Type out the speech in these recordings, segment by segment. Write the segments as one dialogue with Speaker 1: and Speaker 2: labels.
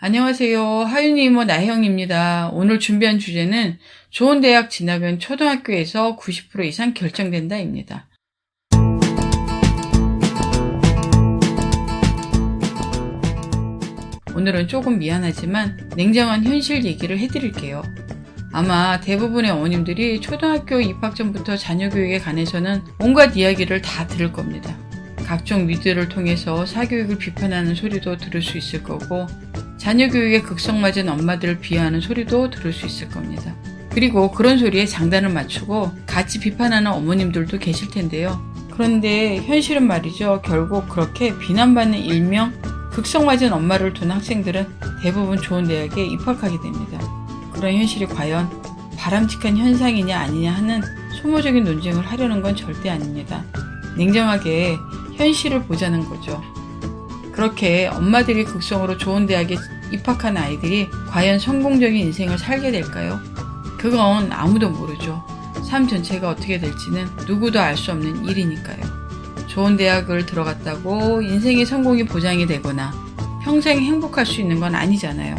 Speaker 1: 안녕하세요. 하윤이 이모 나혜영입니다. 오늘 준비한 주제는 좋은 대학 진학은 초등학교에서 90% 이상 결정된다입니다. 오늘은 조금 미안하지만 냉정한 현실 얘기를 해드릴게요. 아마 대부분의 어머님들이 초등학교 입학 전부터 자녀 교육에 관해서는 온갖 이야기를 다 들을 겁니다. 각종 미디어를 통해서 사교육을 비판하는 소리도 들을 수 있을 거고 자녀 교육에 극성맞은 엄마들을 비하하는 소리도 들을 수 있을 겁니다. 그리고 그런 소리에 장단을 맞추고 같이 비판하는 어머님들도 계실 텐데요. 그런데 현실은 말이죠. 결국 그렇게 비난받는 일명 극성맞은 엄마를 둔 학생들은 대부분 좋은 대학에 입학하게 됩니다. 그런 현실이 과연 바람직한 현상이냐 아니냐 하는 소모적인 논쟁을 하려는 건 절대 아닙니다. 냉정하게 현실을 보자는 거죠. 그렇게 엄마들이 극성으로 좋은 대학에 입학한 아이들이 과연 성공적인 인생을 살게 될까요? 그건 아무도 모르죠. 삶 전체가 어떻게 될지는 누구도 알 수 없는 일이니까요. 좋은 대학을 들어갔다고 인생의 성공이 보장이 되거나 평생 행복할 수 있는 건 아니잖아요.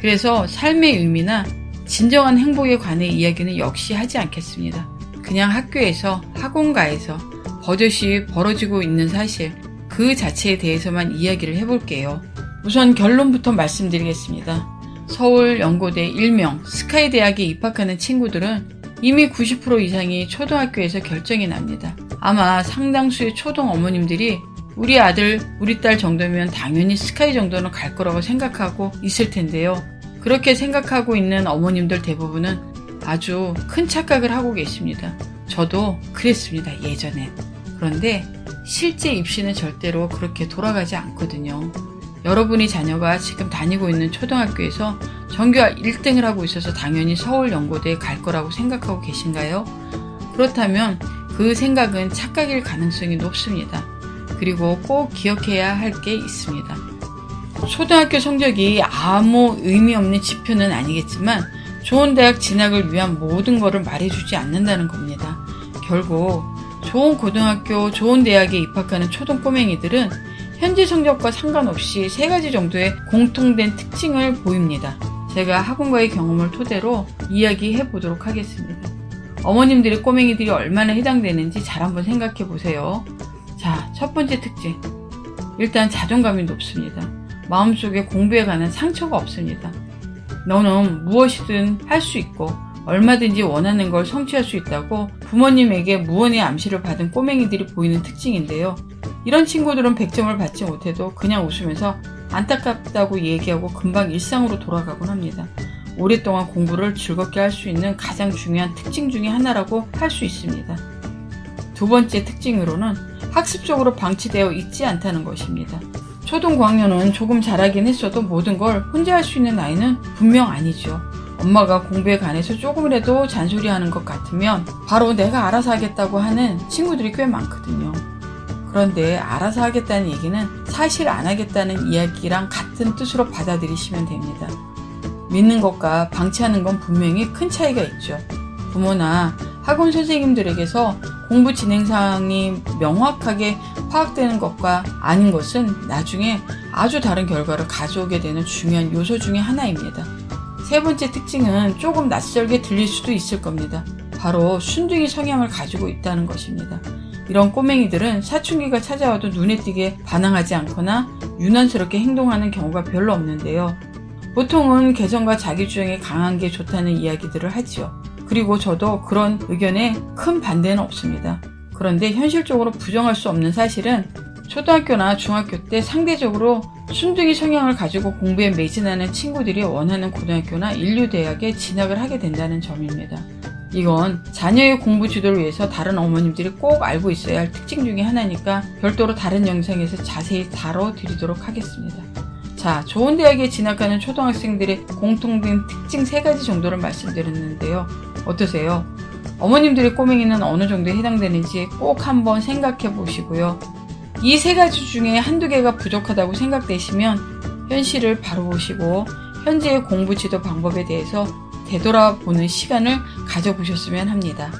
Speaker 1: 그래서 삶의 의미나 진정한 행복에 관해 이야기는 역시 하지 않겠습니다. 그냥 학교에서 학원가에서 버젓이 벌어지고 있는 사실 그 자체에 대해서만 이야기를 해볼게요. 우선 결론부터 말씀드리겠습니다. 서울 연고대 일명 스카이 대학에 입학하는 친구들은 이미 90% 이상이 초등학교에서 결정이 납니다. 아마 상당수의 초등 어머님들이 우리 아들, 우리 딸 정도면 당연히 스카이 정도는 갈 거라고 생각하고 있을 텐데요. 그렇게 생각하고 있는 어머님들 대부분은 아주 큰 착각을 하고 계십니다. 저도 그랬습니다, 예전에. 그런데 실제 입시는 절대로 그렇게 돌아가지 않거든요. 여러분이 자녀가 지금 다니고 있는 초등학교에서 전교 1등을 하고 있어서 당연히 서울 연고대에 갈 거라고 생각하고 계신가요? 그렇다면 그 생각은 착각일 가능성이 높습니다. 그리고 꼭 기억해야 할 게 있습니다. 초등학교 성적이 아무 의미 없는 지표는 아니겠지만 좋은 대학 진학을 위한 모든 것을 말해주지 않는다는 겁니다. 결국 좋은 고등학교, 좋은 대학에 입학하는 초등 꼬맹이들은 현재 성적과 상관없이 3가지 정도의 공통된 특징을 보입니다. 제가 학원과의 경험을 토대로 이야기해 보도록 하겠습니다. 어머님들의 꼬맹이들이 얼마나 해당되는지 잘 한번 생각해 보세요. 자, 첫 번째 특징. 일단 자존감이 높습니다. 마음속에 공부에 관한 상처가 없습니다. 너는 무엇이든 할 수 있고 얼마든지 원하는 걸 성취할 수 있다고 부모님에게 무언의 암시를 받은 꼬맹이들이 보이는 특징인데요. 이런 친구들은 100점을 받지 못해도 그냥 웃으면서 안타깝다고 얘기하고 금방 일상으로 돌아가곤 합니다. 오랫동안 공부를 즐겁게 할 수 있는 가장 중요한 특징 중에 하나라고 할 수 있습니다. 두 번째 특징으로는 학습적으로 방치되어 있지 않다는 것입니다. 초등 고학년은 조금 잘하긴 했어도 모든 걸 혼자 할 수 있는 나이는 분명 아니죠. 엄마가 공부에 관해서 조금이라도 잔소리하는 것 같으면 바로 내가 알아서 하겠다고 하는 친구들이 꽤 많거든요. 그런데 알아서 하겠다는 얘기는 사실 안 하겠다는 이야기랑 같은 뜻으로 받아들이시면 됩니다. 믿는 것과 방치하는 건 분명히 큰 차이가 있죠. 부모나 학원 선생님들에게서 공부 진행 사항이 명확하게 파악되는 것과 아닌 것은 나중에 아주 다른 결과를 가져오게 되는 중요한 요소 중에 하나입니다. 세 번째 특징은 조금 낯설게 들릴 수도 있을 겁니다. 바로 순둥이 성향을 가지고 있다는 것입니다. 이런 꼬맹이들은 사춘기가 찾아와도 눈에 띄게 반항하지 않거나 유난스럽게 행동하는 경우가 별로 없는데요. 보통은 개성과 자기주장이 강한 게 좋다는 이야기들을 하지요. 그리고 저도 그런 의견에 큰 반대는 없습니다. 그런데 현실적으로 부정할 수 없는 사실은 초등학교나 중학교 때 상대적으로 순둥이 성향을 가지고 공부에 매진하는 친구들이 원하는 고등학교나 인류대학에 진학을 하게 된다는 점입니다. 이건 자녀의 공부 지도를 위해서 다른 어머님들이 꼭 알고 있어야 할 특징 중에 하나니까 별도로 다른 영상에서 자세히 다뤄드리도록 하겠습니다. 자, 좋은 대학에 진학하는 초등학생들의 공통된 특징 3가지 정도를 말씀드렸는데요. 어떠세요? 어머님들의 꼬맹이는 어느 정도에 해당되는지 꼭 한번 생각해 보시고요. 이 3가지 중에 한두 개가 부족하다고 생각되시면 현실을 바로 보시고 현재의 공부 지도 방법에 대해서 되돌아보는 시간을 가져보셨으면 합니다.